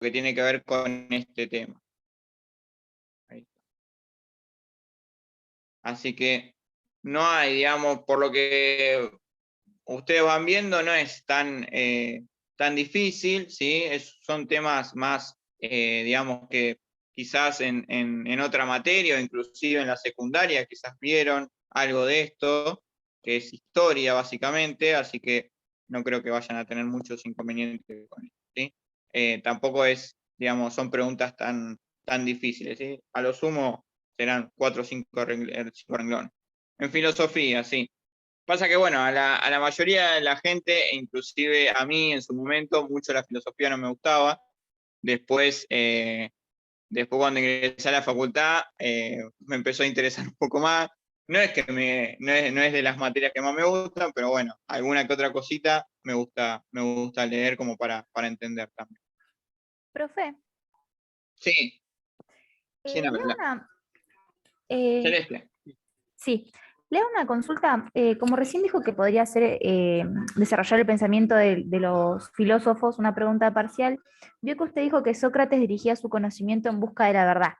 que tiene que ver con este tema. Ahí está. Así que no hay, digamos, por lo que ustedes van viendo, no es tan difícil, ¿sí? Son temas más, digamos, que quizás en otra materia, o inclusive en la secundaria, quizás vieron algo de esto, que es historia básicamente, así que no creo que vayan a tener muchos inconvenientes con esto, ¿sí? Tampoco es, digamos, son preguntas tan difíciles, ¿sí? A lo sumo serán 4 o 5 renglones. En filosofía, sí. Pasa que, bueno, a la mayoría de la gente, e inclusive a mí en su momento, mucho la filosofía no me gustaba. Después, después cuando ingresé a la facultad, me empezó a interesar un poco más. No es que no es de las materias que más me gustan, pero bueno, alguna que otra cosita me gusta leer como para entender también. Profe, Sí, ¿quién leo habla? una, eh, Celeste. sí, leo una consulta. Como recién dijo que podría ser desarrollar el pensamiento de los filósofos, una pregunta parcial, vio que usted dijo que Sócrates dirigía su conocimiento en busca de la verdad.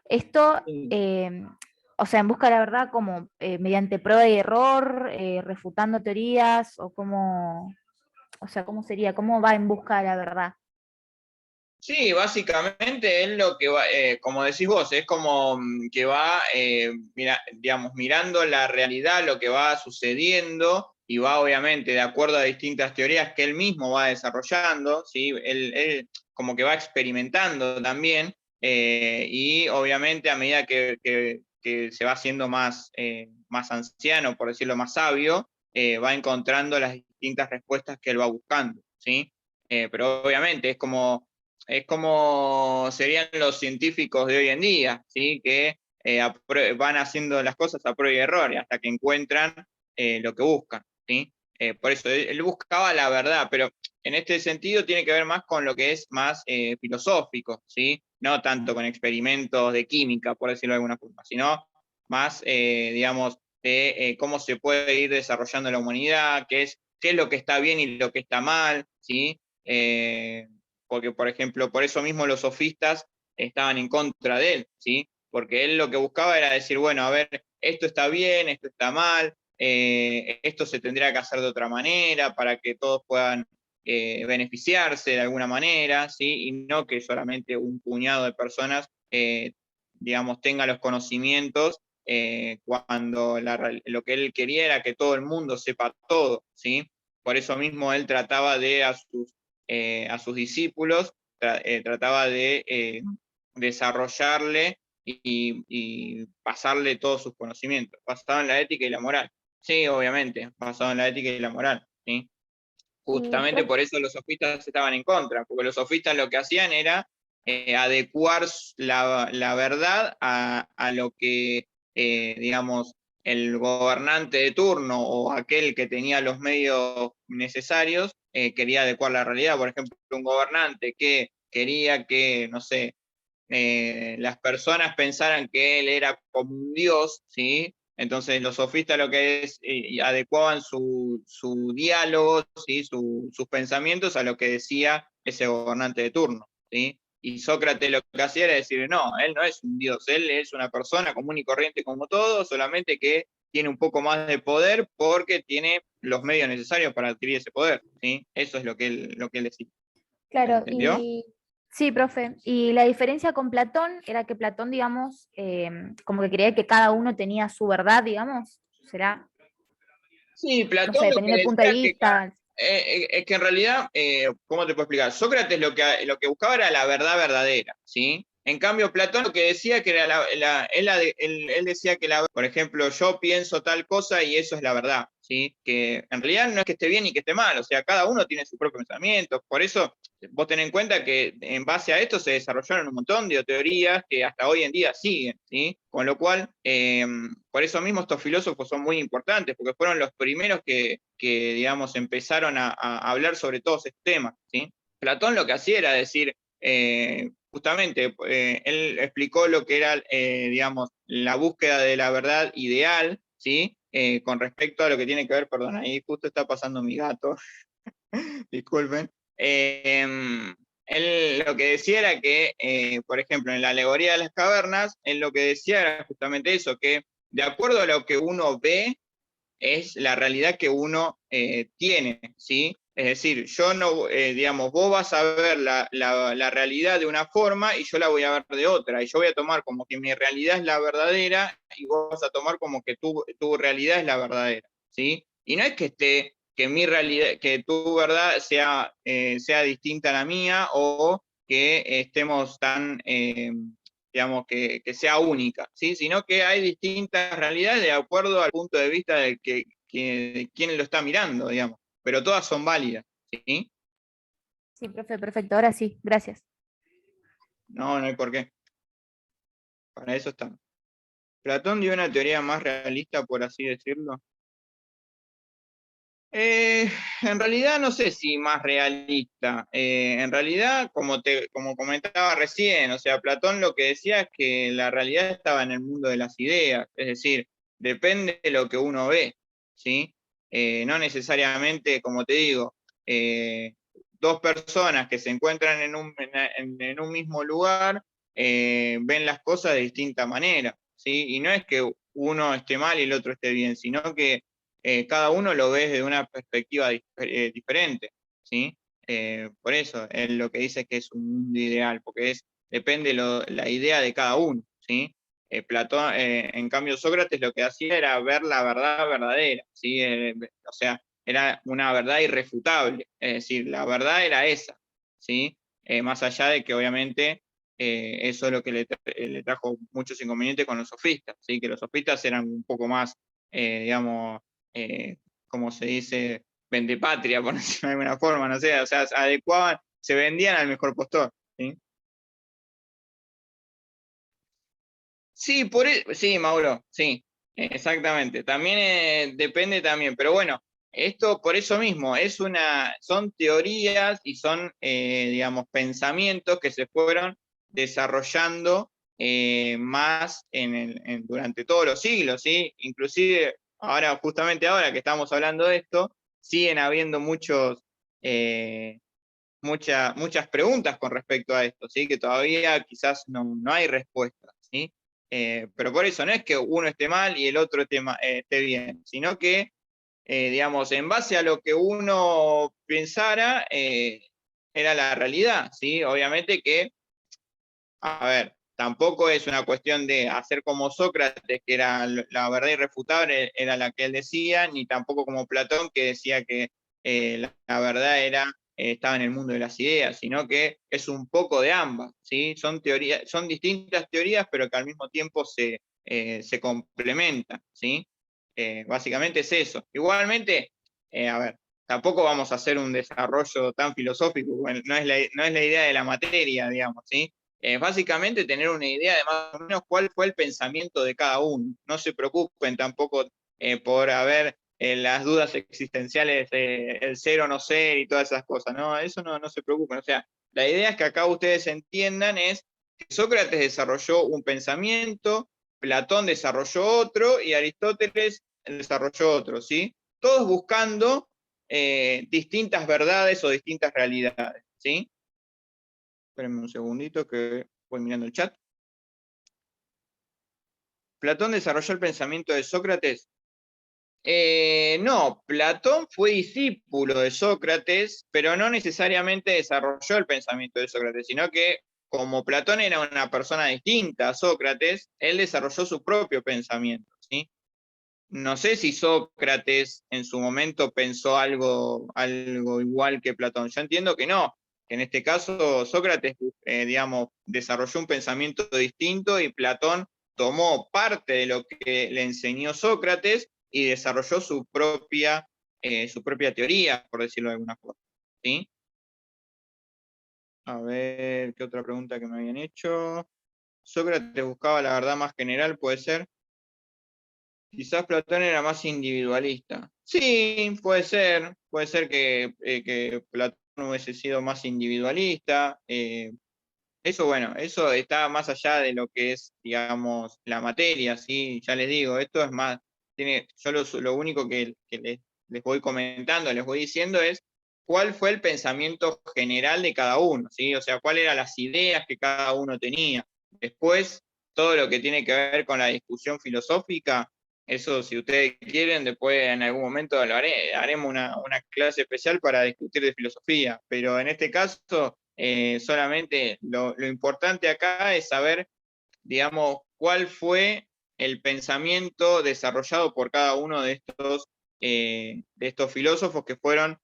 Esto, Sí. o sea, en busca de la verdad como mediante prueba y error, refutando teorías, o cómo, o sea, cómo sería, cómo va en busca de la verdad. Sí, básicamente es lo que va, como decís vos, es como que va, digamos, mirando la realidad, lo que va sucediendo, y va obviamente de acuerdo a distintas teorías que él mismo va desarrollando, ¿sí? Él como que va experimentando también, y obviamente a medida que se va haciendo más anciano, por decirlo más sabio, va encontrando las distintas respuestas que él va buscando, ¿sí? Pero obviamente es como serían los científicos de hoy en día, ¿sí? Que van haciendo las cosas a prueba y error hasta que encuentran lo que buscan, ¿sí? Por eso él buscaba la verdad, pero en este sentido tiene que ver más con lo que es más filosófico, ¿sí? No tanto con experimentos de química, por decirlo de alguna forma, sino más, digamos, de cómo se puede ir desarrollando la humanidad, qué es lo que está bien y lo que está mal, ¿sí? Porque, por ejemplo, por eso mismo los sofistas estaban en contra de él, ¿sí? Porque él lo que buscaba era decir, bueno, a ver, esto está bien, esto está mal, esto se tendría que hacer de otra manera para que todos puedan beneficiarse de alguna manera, ¿sí? Y no que solamente un puñado de personas, digamos, tenga los conocimientos cuando lo que él quería era que todo el mundo sepa todo, ¿sí? Por eso mismo él trataba de a sus discípulos, trataba de desarrollarle y pasarle todos sus conocimientos, basado en la ética y la moral. Sí, obviamente, basado en la ética y la moral. ¿Sí? Justamente Profe, por eso los sofistas estaban en contra, porque los sofistas lo que hacían era adecuar la verdad a lo que, digamos, el gobernante de turno o aquel que tenía los medios necesarios quería adecuar la realidad. Por ejemplo, un gobernante que quería que, no sé, las personas pensaran que él era como un dios, ¿sí? Entonces los sofistas lo que es, adecuaban su diálogo, ¿sí? Sus pensamientos a lo que decía ese gobernante de turno, ¿sí? Y Sócrates lo que hacía era decir, no, él no es un dios, él es una persona común y corriente como todos, solamente que tiene un poco más de poder porque tiene los medios necesarios para adquirir ese poder, ¿sí? Eso es lo que él decía. ¿Se claro, entendió? y sí, profe, y la diferencia con Platón era que Platón, digamos, como que creía que cada uno tenía su verdad, digamos, será, Sí, no sé, Platón lo que dependiendo del punto de decía vista. es que en realidad, ¿cómo te puedo explicar? Sócrates lo que buscaba era la verdad verdadera, ¿sí? En cambio, Platón lo que decía que era él decía que por ejemplo, yo pienso tal cosa y eso es la verdad, ¿sí? Que en realidad no es que esté bien ni que esté mal, o sea, cada uno tiene su propio pensamiento, por eso vos ten en cuenta que en base a esto se desarrollaron un montón de teorías que hasta hoy en día siguen, ¿sí? Con lo cual, por eso mismo estos filósofos son muy importantes, porque fueron los primeros que digamos, empezaron a hablar sobre todos estos temas, ¿sí? Platón lo que hacía era decir, justamente, él explicó lo que era, digamos, la búsqueda de la verdad ideal, ¿sí? Con respecto a lo que tiene que ver, perdón, ahí justo está pasando mi gato, disculpen. él lo que decía era que, por ejemplo, en la alegoría de las cavernas, él lo que decía era justamente eso, que de acuerdo a lo que uno ve, es la realidad que uno tiene, ¿sí? Es decir, yo no, digamos, vos vas a ver la realidad de una forma y yo la voy a ver de otra, y yo voy a tomar como que mi realidad es la verdadera y vos vas a tomar como que tu realidad es la verdadera, ¿sí? Y no es que que mi realidad, que tu verdad sea distinta a la mía o que estemos tan, digamos, que sea única, ¿sí? Sino que hay distintas realidades de acuerdo al punto de vista del quien lo está mirando, digamos, pero todas son válidas, ¿sí? Sí, profe, perfecto. Ahora sí, gracias. No, no hay por qué, para eso estamos. Platón dio una teoría más realista, por así decirlo. En realidad no sé si más realista. En realidad, como comentaba recién, o sea, Platón lo que decía es que la realidad estaba en el mundo de las ideas, es decir, depende de lo que uno ve, ¿sí? No necesariamente, como te digo, eh, dos personas que se encuentran en un mismo lugar ven las cosas de distinta manera, ¿sí? Y no es que uno esté mal y el otro esté bien, sino que cada uno lo ve desde una perspectiva diferente, ¿sí? Por eso él lo que dice es que es un mundo ideal, porque depende la idea de cada uno, ¿sí? Platón, en cambio Sócrates lo que hacía era ver la verdad verdadera, ¿sí? O sea, era una verdad irrefutable, es decir, la verdad era esa, ¿sí? Más allá de que obviamente eso es lo que le trajo muchos inconvenientes con los sofistas, ¿sí? Que los sofistas eran un poco más, digamos, como se dice, vendepatria, por decirlo de alguna forma, no sé, o sea, adecuaban, se vendían al mejor postor, ¿sí? Sí, sí, Mauro, sí, exactamente. También depende también, pero bueno, esto por eso mismo, son teorías y son, digamos, pensamientos que se fueron desarrollando más durante todos los siglos, ¿sí? Inclusive, ahora, justamente ahora que estamos hablando de esto, siguen habiendo eh, muchas preguntas con respecto a esto, ¿sí? Que todavía quizás no hay respuestas, ¿sí? Pero por eso no es que uno esté mal y el otro esté bien, sino que, digamos, en base a lo que uno pensara, era la realidad, ¿sí? Obviamente que, a ver, tampoco es una cuestión de hacer como Sócrates, que era la verdad irrefutable, era la que él decía, ni tampoco como Platón, que decía que la verdad estaba en el mundo de las ideas, sino que es un poco de ambas, ¿sí? Son distintas teorías, pero que al mismo tiempo se complementan, ¿sí? Básicamente es eso. Igualmente, a ver, tampoco vamos a hacer un desarrollo tan filosófico, bueno, no es la idea de la materia, digamos, ¿sí? Básicamente tener una idea de más o menos cuál fue el pensamiento de cada uno. No se preocupen tampoco por haber las dudas existenciales, el ser o no ser y todas esas cosas, ¿no? Eso no se preocupen. O sea, la idea es que acá ustedes entiendan es que Sócrates desarrolló un pensamiento, Platón desarrolló otro y Aristóteles desarrolló otro, ¿sí? Todos buscando distintas verdades o distintas realidades, ¿sí? Espérenme un segundito que voy mirando el chat. ¿Platón desarrolló el pensamiento de Sócrates? No, Platón fue discípulo de Sócrates, pero no necesariamente desarrolló el pensamiento de Sócrates, sino que como Platón era una persona distinta a Sócrates, él desarrolló su propio pensamiento, ¿sí? No sé si Sócrates en su momento pensó algo igual que Platón. Yo entiendo que no, que en este caso Sócrates, digamos, desarrolló un pensamiento distinto y Platón tomó parte de lo que le enseñó Sócrates y desarrolló su propia teoría, por decirlo de alguna forma. ¿Sí? A ver, ¿qué otra pregunta que me habían hecho? Sócrates buscaba la verdad más general, puede ser. Quizás Platón era más individualista. Sí, puede ser que Platón hubiese sido más individualista. Eso, bueno, eso está más allá de lo que es, digamos, la materia, ¿sí? Ya les digo, esto es más, yo lo único que les voy comentando, les voy diciendo es cuál fue el pensamiento general de cada uno, ¿sí? O sea, cuáles eran las ideas que cada uno tenía. Después, todo lo que tiene que ver con la discusión filosófica, eso si ustedes quieren, después en algún momento lo haremos una clase especial para discutir de filosofía, pero en este caso, solamente lo importante acá es saber, digamos, cuál fue el pensamiento desarrollado por cada uno de estos filósofos que fueron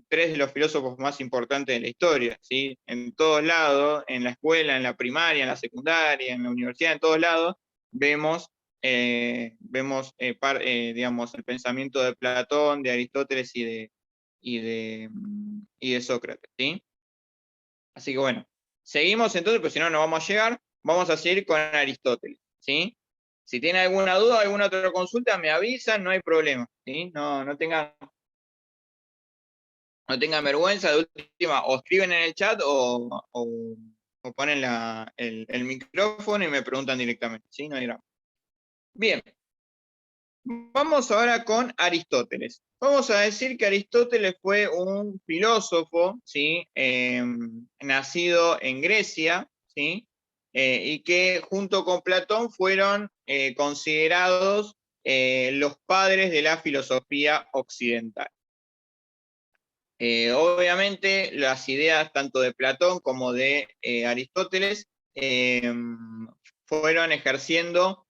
tres de los filósofos más importantes de la historia, ¿sí? En todos lados, en la escuela, en la primaria, en la secundaria, en la universidad, en todos lados, vemos, digamos, el pensamiento de Platón, de Aristóteles y de Sócrates, ¿sí? Así que bueno, seguimos entonces, pues si no, no vamos a llegar, vamos a seguir con Aristóteles, ¿sí? Si tienen alguna duda, alguna otra consulta, me avisan, no hay problema, ¿sí? No tengan vergüenza, de última, o escriben en el chat o ponen el micrófono y me preguntan directamente, ¿sí? No hay drama. Bien, vamos ahora con Aristóteles. Vamos a decir que Aristóteles fue un filósofo, ¿sí? Nacido en Grecia, ¿sí? Y que junto con Platón fueron considerados los padres de la filosofía occidental. Obviamente las ideas tanto de Platón como de Aristóteles fueron ejerciendo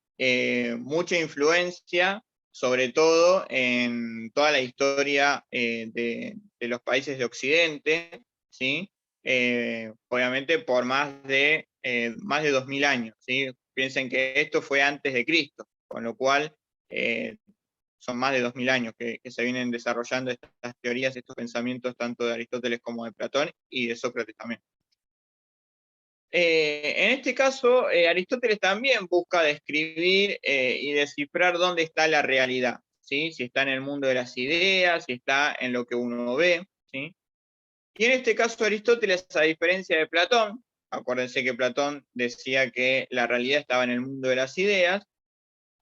mucha influencia, sobre todo en toda la historia de los países de Occidente, ¿sí? Obviamente por más de 2000 años, ¿sí? Piensen que esto fue antes de Cristo, con lo cual son más de 2000 años que se vienen desarrollando estas teorías, estos pensamientos tanto de Aristóteles como de Platón y de Sócrates también. En este caso, Aristóteles también busca describir y descifrar dónde está la realidad, ¿sí? Si está en el mundo de las ideas, si está en lo que uno ve, ¿sí? Y en este caso Aristóteles, a diferencia de Platón, acuérdense que Platón decía que la realidad estaba en el mundo de las ideas,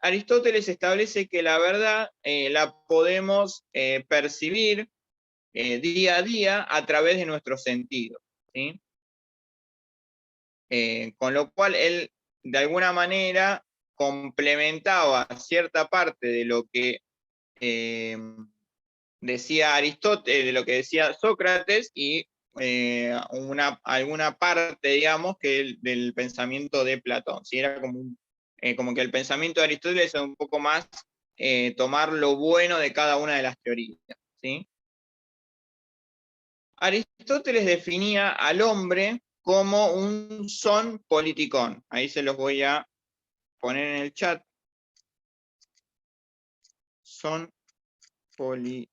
Aristóteles establece que la verdad la podemos percibir día a día a través de nuestros sentidos, ¿sí? Con lo cual él, de alguna manera, complementaba cierta parte de lo que decía Aristóteles, de lo que decía Sócrates, y alguna parte, digamos, del pensamiento de Platón, ¿sí? Era como que el pensamiento de Aristóteles es un poco más tomar lo bueno de cada una de las teorías, ¿sí? Aristóteles definía al hombre como un son politicón. Ahí se los voy a poner en el chat. Son político.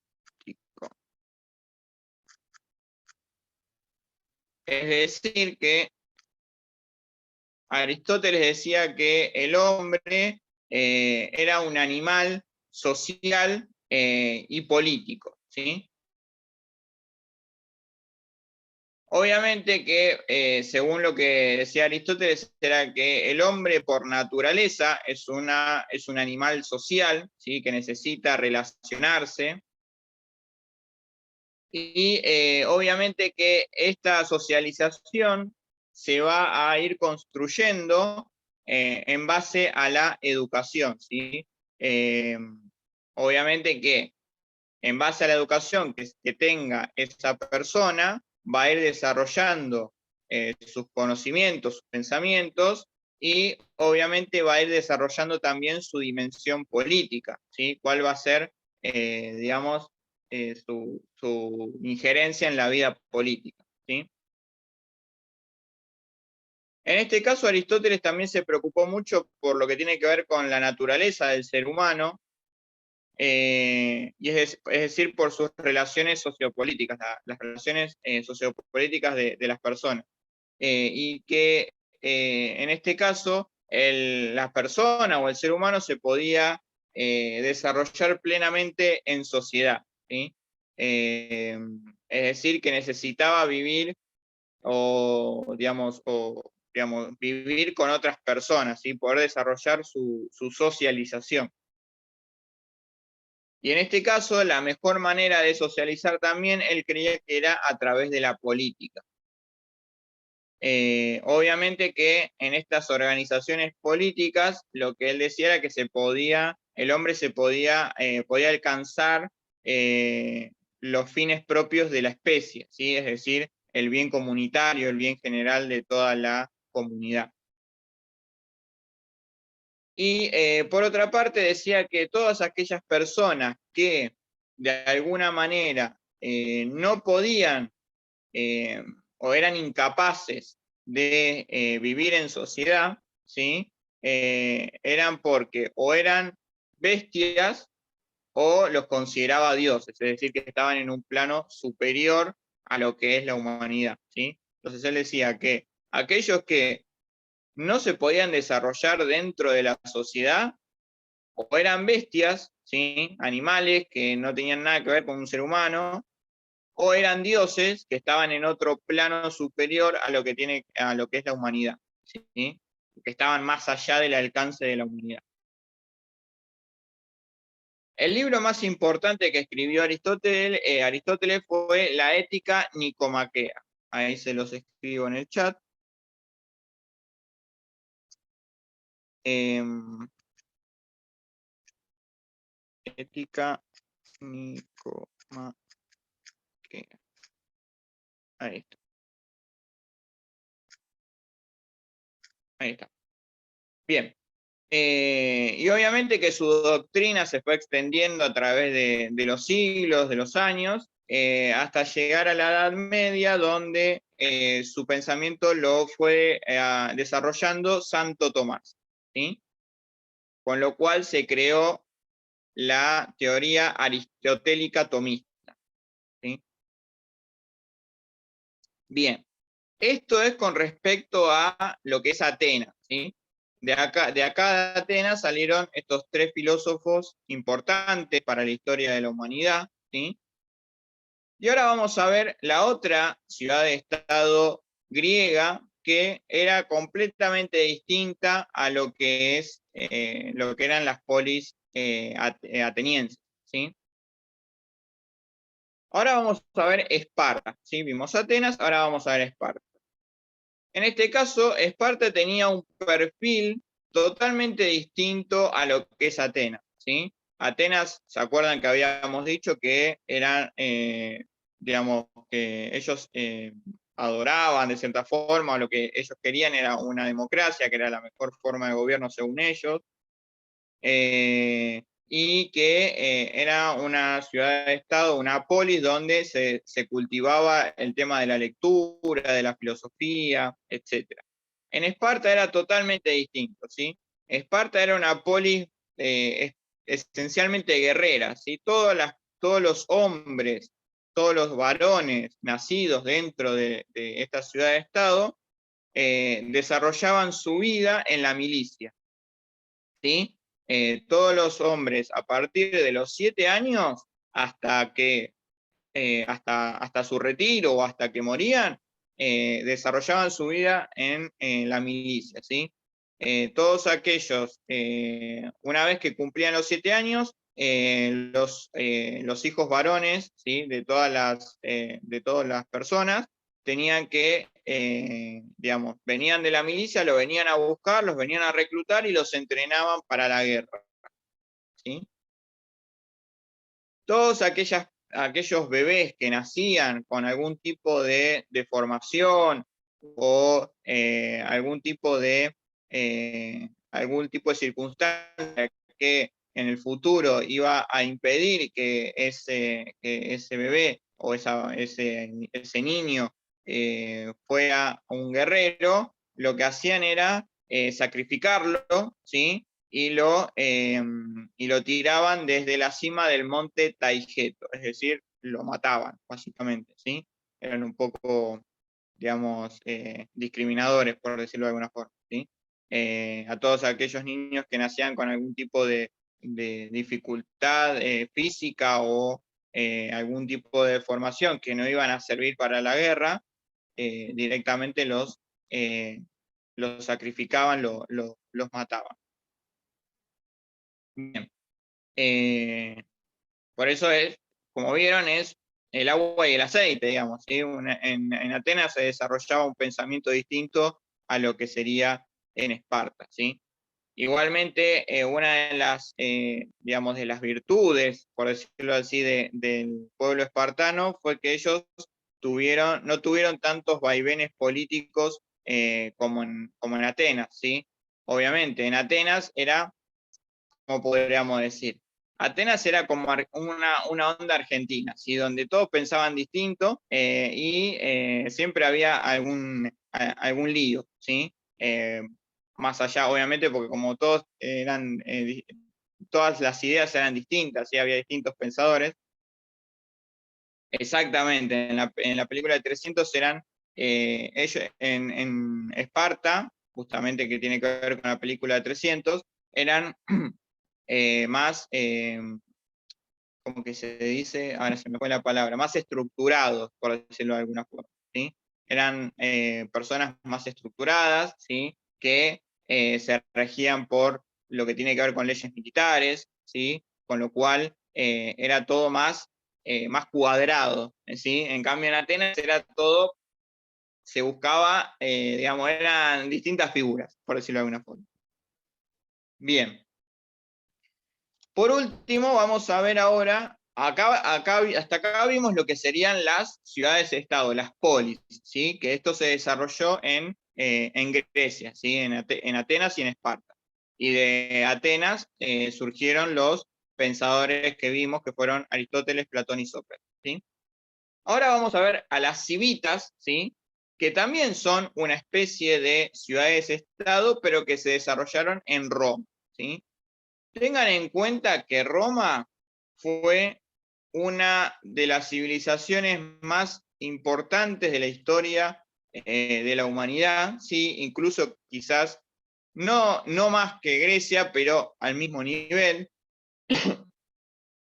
Es decir, que Aristóteles decía que el hombre era un animal social y político, ¿sí? Obviamente que, según lo que decía Aristóteles, era que el hombre por naturaleza es un animal social, ¿sí? Que necesita relacionarse, y obviamente que esta socialización se va a ir construyendo en base a la educación, ¿sí? Eh, Obviamente que en base a la educación que tenga esa persona, va a ir desarrollando sus conocimientos, sus pensamientos, y obviamente va a ir desarrollando también su dimensión política, ¿sí? ¿Cuál va a ser, digamos, su injerencia en la vida política, ¿sí? En este caso, Aristóteles también se preocupó mucho por lo que tiene que ver con la naturaleza del ser humano, y es decir, por sus relaciones sociopolíticas, las relaciones sociopolíticas de las personas. Y que en este caso la persona o el ser humano se podía desarrollar plenamente en sociedad, ¿sí? Eh, es decir, que necesitaba vivir digamos, vivir con otras personas, ¿sí? Poder desarrollar su socialización. Y en este caso, la mejor manera de socializar también, él creía que era a través de la política. Obviamente que en estas organizaciones políticas, lo que él decía era que el hombre podía alcanzar los fines propios de la especie, ¿sí? Es decir, el bien comunitario, el bien general de toda la comunidad. Y por otra parte decía que todas aquellas personas que de alguna manera no podían o eran incapaces de vivir en sociedad, ¿sí? Eran porque o eran bestias o los consideraba dioses, es decir, que estaban en un plano superior a lo que es la humanidad, ¿sí? Entonces él decía que aquellos que no se podían desarrollar dentro de la sociedad o eran bestias, ¿sí? Animales que no tenían nada que ver con un ser humano, o eran dioses que estaban en otro plano superior a lo que es la humanidad, ¿sí? Que estaban más allá del alcance de la humanidad. El libro más importante que escribió Aristóteles fue La Ética Nicomaquea. Ahí se los escribo en el chat. Ética Nicomaquea. Ahí está. Ahí está. Bien. Y obviamente que su doctrina se fue extendiendo a través de los siglos, de los años, hasta llegar a la Edad Media, donde su pensamiento lo fue desarrollando Santo Tomás, ¿sí? Con lo cual se creó la teoría aristotélica tomista, ¿sí? Bien, esto es con respecto a lo que es Atenas, ¿sí? De acá de Atenas salieron estos tres filósofos importantes para la historia de la humanidad, ¿sí? Y ahora vamos a ver la otra ciudad de estado griega que era completamente distinta a lo que lo que eran las polis atenienses, ¿sí? Ahora vamos a ver Esparta, ¿sí? Vimos Atenas, ahora vamos a ver Esparta. En este caso, Esparta tenía un perfil totalmente distinto a lo que es Atenas, ¿sí? Atenas, ¿se acuerdan que habíamos dicho que eran, digamos, que ellos adoraban de cierta forma, o lo que ellos querían era una democracia, que era la mejor forma de gobierno según ellos? Y que era una ciudad-estado, una polis, donde se cultivaba el tema de la lectura, de la filosofía, etc. En Esparta era totalmente distinto, ¿sí? Esparta era una polis esencialmente guerrera, ¿sí? Todos los hombres, todos los varones nacidos dentro de esta ciudad-estado desarrollaban su vida en la milicia, ¿sí? Todos los hombres a partir de los 7 años hasta hasta su retiro o hasta que morían, desarrollaban su vida en la milicia, ¿sí? Todos aquellos, una vez que cumplían los 7 años, los hijos varones, ¿sí? De todas las personas, tenían que, digamos, venían de la milicia, lo venían a buscar, los venían a reclutar y los entrenaban para la guerra, ¿sí? Todos aquellos bebés que nacían con algún tipo de deformación o algún tipo de circunstancia que en el futuro iba a impedir que ese bebé o ese niño fuera un guerrero, lo que hacían era sacrificarlo, ¿sí? Y lo tiraban desde la cima del monte Taigeto, es decir, lo mataban, básicamente, ¿sí? Eran un poco, digamos, discriminadores, por decirlo de alguna forma, ¿sí? A todos aquellos niños que nacían con algún tipo de dificultad física o algún tipo de formación que no iban a servir para la guerra, directamente los sacrificaban, los mataban. Bien. Por eso es, como vieron, es el agua y el aceite, digamos, ¿sí? En Atenas se desarrollaba un pensamiento distinto a lo que sería en Esparta, ¿sí? Igualmente, una de las, digamos, de las virtudes, por decirlo así, del pueblo espartano fue que ellos no tuvieron tantos vaivenes políticos como en Atenas, ¿sí? Obviamente, en Atenas era, ¿cómo podríamos decir? Atenas era como una onda argentina, ¿sí? Donde todos pensaban distinto y siempre había algún lío, ¿sí? Más allá, obviamente, porque como todos todas las ideas eran distintas, ¿sí? Había distintos pensadores. Exactamente, en la película de 300 eran ellos en Esparta, justamente que tiene que ver con la película de 300, eran más, como que se dice, ahora se me fue la palabra, más estructurados, por decirlo de alguna forma, ¿sí? Eran personas más estructuradas, ¿sí? Que se regían por lo que tiene que ver con leyes militares, ¿sí? Con lo cual era todo más cuadrado, ¿sí? En cambio en Atenas era todo, se buscaba, digamos, eran distintas figuras, por decirlo de alguna forma. Bien. Por último, vamos a ver ahora, hasta acá vimos lo que serían las ciudades-estado, las polis, ¿sí? Que esto se desarrolló en Grecia, ¿sí? En Atenas y en Esparta. Y de Atenas surgieron los pensadores que vimos, que fueron Aristóteles, Platón y Sócrates, ¿sí? Ahora vamos a ver a las civitas, ¿sí? Que también son una especie de ciudades-estado, pero que se desarrollaron en Roma, ¿sí? Tengan en cuenta que Roma fue una de las civilizaciones más importantes de la historia de la humanidad, ¿sí? Incluso quizás no más que Grecia, pero al mismo nivel.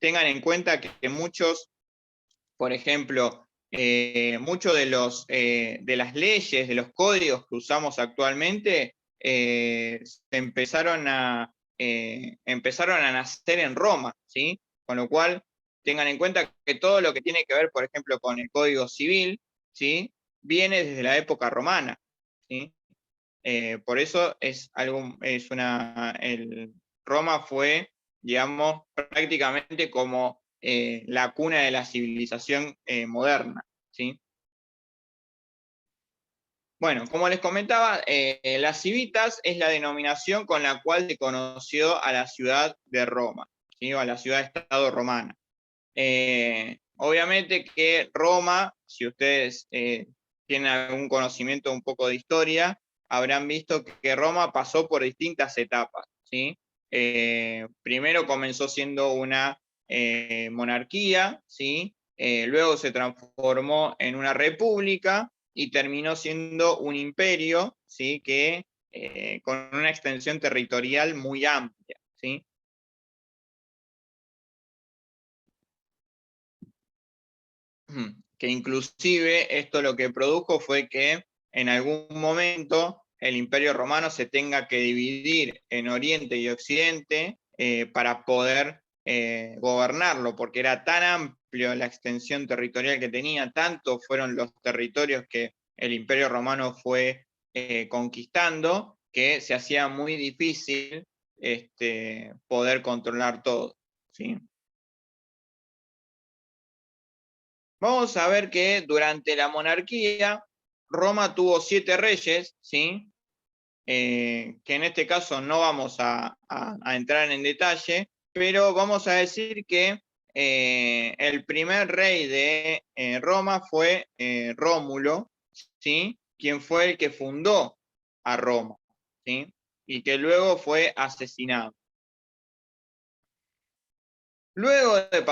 Tengan en cuenta que muchos, por ejemplo, muchos de las leyes, de los códigos que usamos actualmente, empezaron a nacer en Roma, ¿sí? Con lo cual, tengan en cuenta que todo lo que tiene que ver, por ejemplo, con el Código Civil, ¿sí? Viene desde la época romana, ¿sí? Por eso Roma fue, digamos, prácticamente como la cuna de la civilización moderna, ¿sí? Bueno, como les comentaba, las civitas es la denominación con la cual se conoció a la ciudad de Roma, ¿sí? O a la ciudad-estado romana. Obviamente que Roma, si ustedes tienen algún conocimiento un poco de historia, habrán visto que Roma pasó por distintas etapas, ¿sí? Primero comenzó siendo una monarquía, ¿sí? Luego se transformó en una república y terminó siendo un imperio, ¿sí? Que con una extensión territorial muy amplia, ¿sí? Que inclusive esto lo que produjo fue que en algún momento el Imperio Romano se tenga que dividir en Oriente y Occidente para poder gobernarlo, porque era tan amplio la extensión territorial que tenía, tantos fueron los territorios que el Imperio Romano fue conquistando, que se hacía muy difícil poder controlar todo, ¿sí? Vamos a ver que durante la monarquía, Roma tuvo 7 reyes, ¿sí? Que en este caso no vamos a entrar en detalle, pero vamos a decir que el primer rey de Roma fue Rómulo, ¿sí? Quien fue el que fundó a Roma, ¿sí? Y que luego fue asesinado. Luego de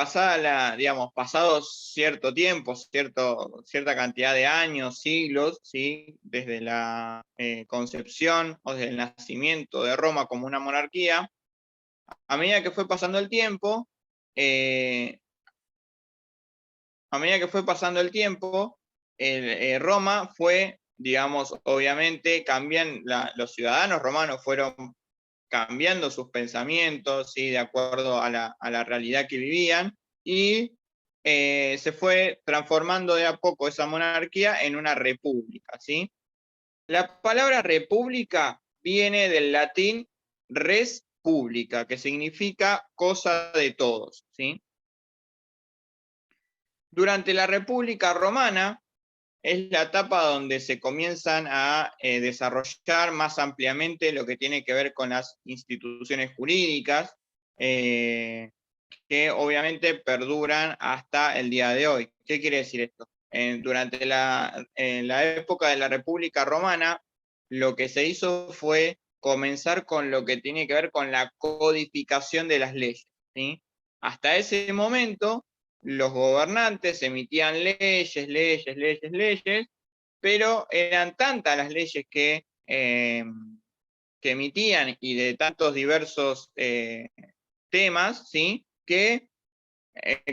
digamos, pasado cierto tiempo, cierta cantidad de años, siglos, ¿sí? Desde la concepción o desde el nacimiento de Roma como una monarquía, a medida que fue pasando el tiempo, eh, Roma fue, digamos, obviamente los ciudadanos romanos fueron cambiando sus pensamientos, ¿sí? De acuerdo a la realidad que vivían, y se fue transformando de a poco esa monarquía en una república, ¿sí? La palabra república viene del latín res publica, que significa cosa de todos, ¿sí? Durante la República Romana es la etapa donde se comienzan a desarrollar más ampliamente lo que tiene que ver con las instituciones jurídicas, que obviamente perduran hasta el día de hoy. ¿Qué quiere decir esto? Durante la época de la República Romana, lo que se hizo fue comenzar con lo que tiene que ver con la codificación de las leyes, ¿sí? Hasta ese momento, los gobernantes emitían leyes, pero eran tantas las leyes que emitían y de tantos diversos temas, ¿sí? Que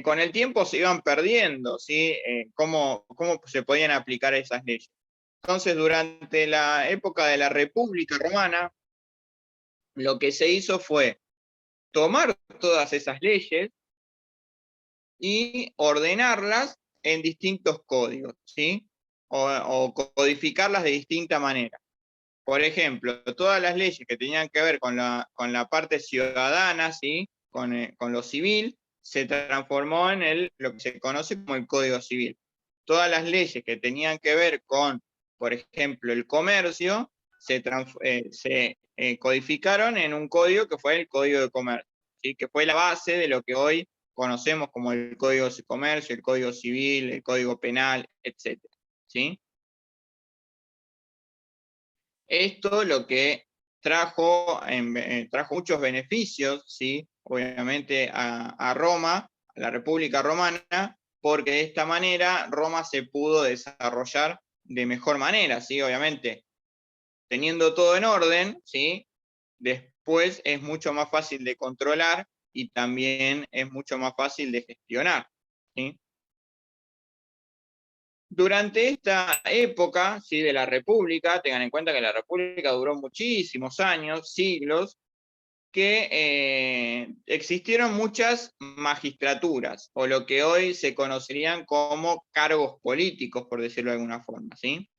con el tiempo se iban perdiendo, ¿sí? Cómo se podían aplicar esas leyes. Entonces, durante la época de la República Romana, lo que se hizo fue tomar todas esas leyes y ordenarlas en distintos códigos, ¿sí? O codificarlas de distinta manera. Por ejemplo, todas las leyes que tenían que ver con la parte ciudadana, ¿sí? Con lo civil, se transformó en lo que se conoce como el Código Civil. Todas las leyes que tenían que ver con, por ejemplo, el comercio, se codificaron en un código que fue el Código de Comercio, ¿sí? Que fue la base de lo que hoy conocemos como el Código de Comercio, el Código Civil, el Código Penal, etc. ¿Sí? Esto lo que trajo muchos beneficios, ¿sí? Obviamente a Roma, a la República Romana, porque de esta manera Roma se pudo desarrollar de mejor manera, ¿sí? Obviamente, teniendo todo en orden, ¿sí? Después es mucho más fácil de controlar y también es mucho más fácil de gestionar, ¿sí? Durante esta época, ¿sí? De la República, tengan en cuenta que la República duró muchísimos años, siglos, que existieron muchas magistraturas, o lo que hoy se conocerían como cargos políticos, por decirlo de alguna forma, ¿sí?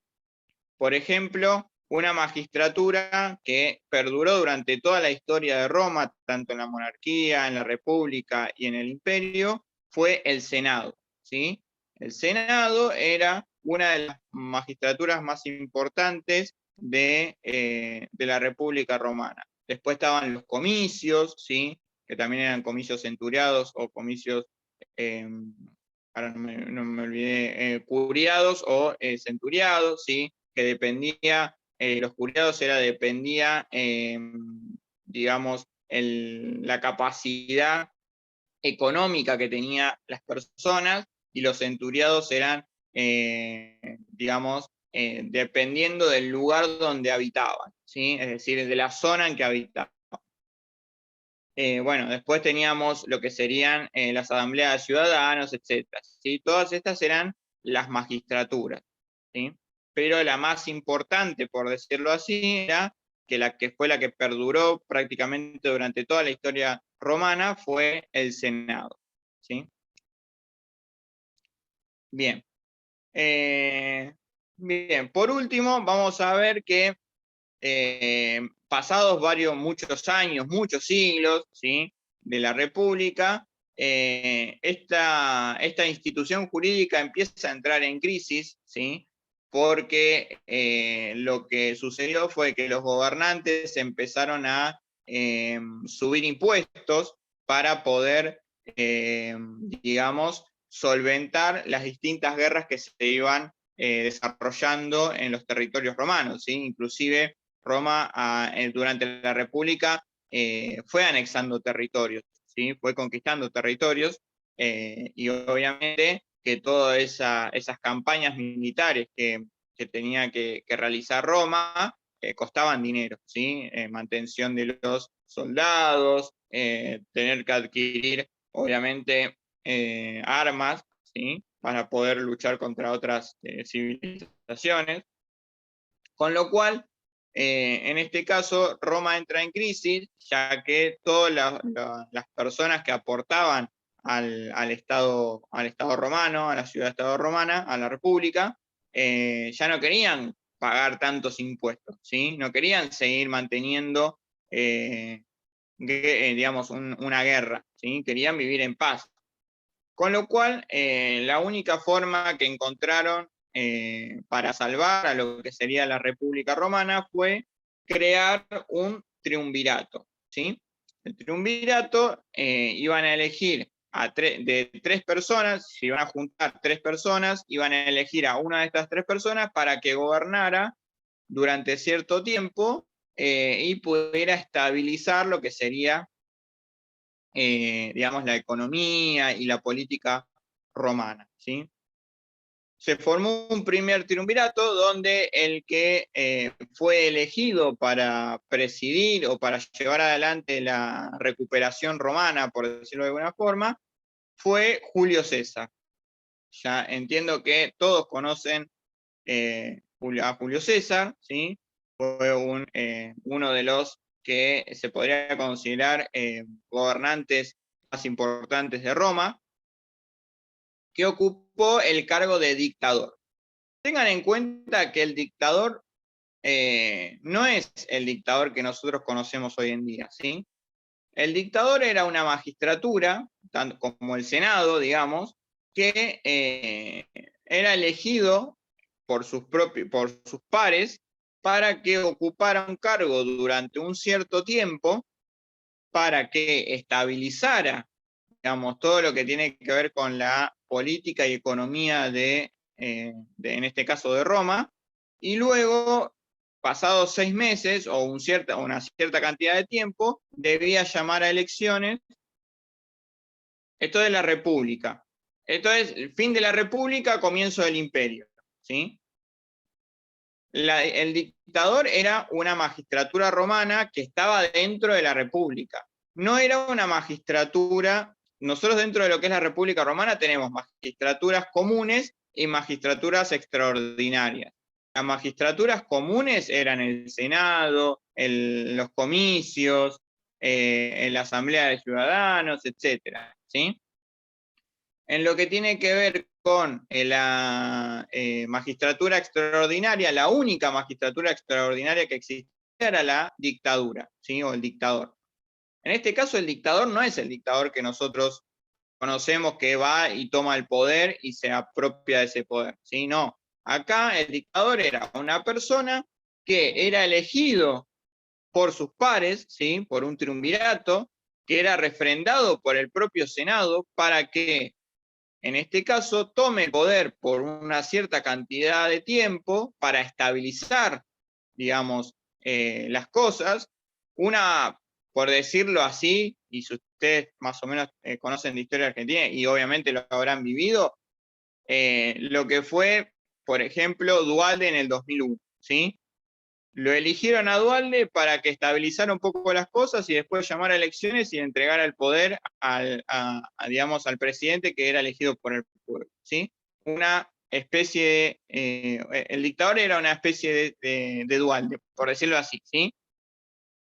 Por ejemplo, una magistratura que perduró durante toda la historia de Roma, tanto en la monarquía, en la república y en el imperio, fue el Senado, ¿sí? El Senado era una de las magistraturas más importantes de la República Romana. Después estaban los comicios, ¿sí? Que también eran comicios centuriados o comicios, ahora no me olvidé, curiados o centuriados, ¿sí? Que dependía, los curiados dependía, digamos, la capacidad económica que tenían las personas, y los centuriados eran, digamos, dependiendo del lugar donde habitaban, ¿sí? Es decir, de la zona en que habitaban. Bueno, después teníamos lo que serían las asambleas de ciudadanos, etc. ¿Sí? Todas estas eran las magistraturas, ¿sí? Pero la más importante, por decirlo así, era que fue la que perduró prácticamente durante toda la historia romana, fue el Senado, ¿sí? Bien. Bien, por último, vamos a ver que pasados muchos años, muchos siglos, ¿sí? De la República, esta institución jurídica empieza a entrar en crisis, ¿sí? Porque lo que sucedió fue que los gobernantes empezaron a subir impuestos para poder, digamos, solventar las distintas guerras que se iban desarrollando en los territorios romanos, ¿sí? Inclusive Roma durante la República fue anexando territorios, ¿sí? Fue conquistando territorios, y obviamente que todas esas campañas militares que tenía que realizar Roma costaban dinero, ¿sí? Mantención de los soldados, tener que adquirir obviamente armas, ¿sí? Para poder luchar contra otras civilizaciones, con lo cual en este caso, Roma entra en crisis, ya que todas las personas que aportaban al Estado romano, a la ciudad-estado romana, a la República, ya no querían pagar tantos impuestos, ¿sí? No querían seguir manteniendo, digamos, una guerra, ¿sí? Querían vivir en paz. Con lo cual, la única forma que encontraron para salvar a lo que sería la República Romana fue crear un triunvirato, ¿sí? El triunvirato iban a elegir de 3 personas, se iban a juntar 3 personas, iban a elegir a una de estas 3 personas para que gobernara durante cierto tiempo y pudiera estabilizar lo que sería, digamos, la economía y la política romana, ¿sí? Se formó un primer triunvirato donde el que fue elegido para presidir o para llevar adelante la recuperación romana, por decirlo de alguna forma, fue Julio César. Ya entiendo que todos conocen a Julio César, ¿sí? Fue uno de los que se podría considerar gobernantes más importantes de Roma, que ocupó el cargo de dictador. Tengan en cuenta que el dictador no es el dictador que nosotros conocemos hoy en día, ¿sí? El dictador era una magistratura, tanto como el Senado, digamos, que era elegido por sus pares para que ocupara un cargo durante un cierto tiempo para que estabilizara, digamos, todo lo que tiene que ver con la política y economía en este caso de Roma, y luego, pasados 6 meses o una cierta cantidad de tiempo, debía llamar a elecciones. Esto es la República. Esto es el fin de la República, comienzo del Imperio, ¿sí? El dictador era una magistratura romana que estaba dentro de la República. No era una magistratura. Nosotros dentro de lo que es la República Romana tenemos magistraturas comunes y magistraturas extraordinarias. Las magistraturas comunes eran el Senado, los comicios, en la Asamblea de Ciudadanos, etcétera, ¿sí? En lo que tiene que ver con la magistratura extraordinaria, la única magistratura extraordinaria que existía era la dictadura, ¿sí? O el dictador. En este caso, el dictador no es el dictador que nosotros conocemos, que va y toma el poder y se apropia de ese poder, ¿sí? No. Acá el dictador era una persona que era elegido por sus pares, ¿sí? Por un triunvirato, que era refrendado por el propio Senado para que, en este caso, tome el poder por una cierta cantidad de tiempo para estabilizar, digamos, las cosas. Por decirlo así, y si ustedes más o menos conocen de historia argentina y obviamente lo habrán vivido, lo que fue, por ejemplo, Duhalde en el 2001, ¿sí? Lo eligieron a Duhalde para que estabilizara un poco las cosas y después llamara a elecciones y entregara el poder digamos, al presidente que era elegido por el pueblo, ¿sí? Una especie el dictador era una especie de Duhalde, por decirlo así, ¿sí?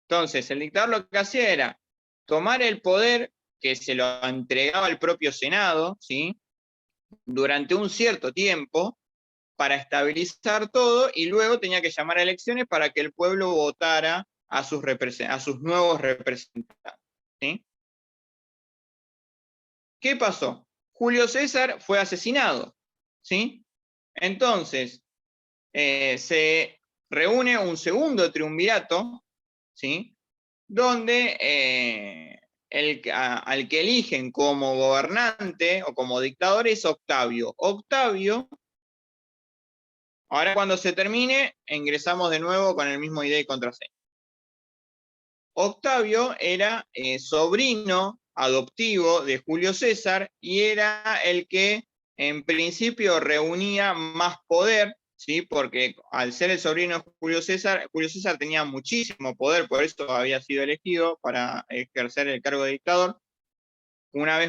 Entonces, el dictador lo que hacía era tomar el poder que se lo entregaba el propio Senado, ¿sí? Durante un cierto tiempo, para estabilizar todo, y luego tenía que llamar a elecciones para que el pueblo votara a sus nuevos representantes, ¿sí? ¿Qué pasó? Julio César fue asesinado, ¿sí? Entonces, se reúne un segundo triunvirato, ¿sí? Donde al que eligen como gobernante o como dictador es Octavio. Octavio, ahora cuando se termine, ingresamos de nuevo con el mismo ID y contraseña. Octavio era sobrino adoptivo de Julio César y era el que en principio reunía más poder, ¿sí? Porque al ser el sobrino de Julio César tenía muchísimo poder, por eso había sido elegido para ejercer el cargo de dictador. Una vez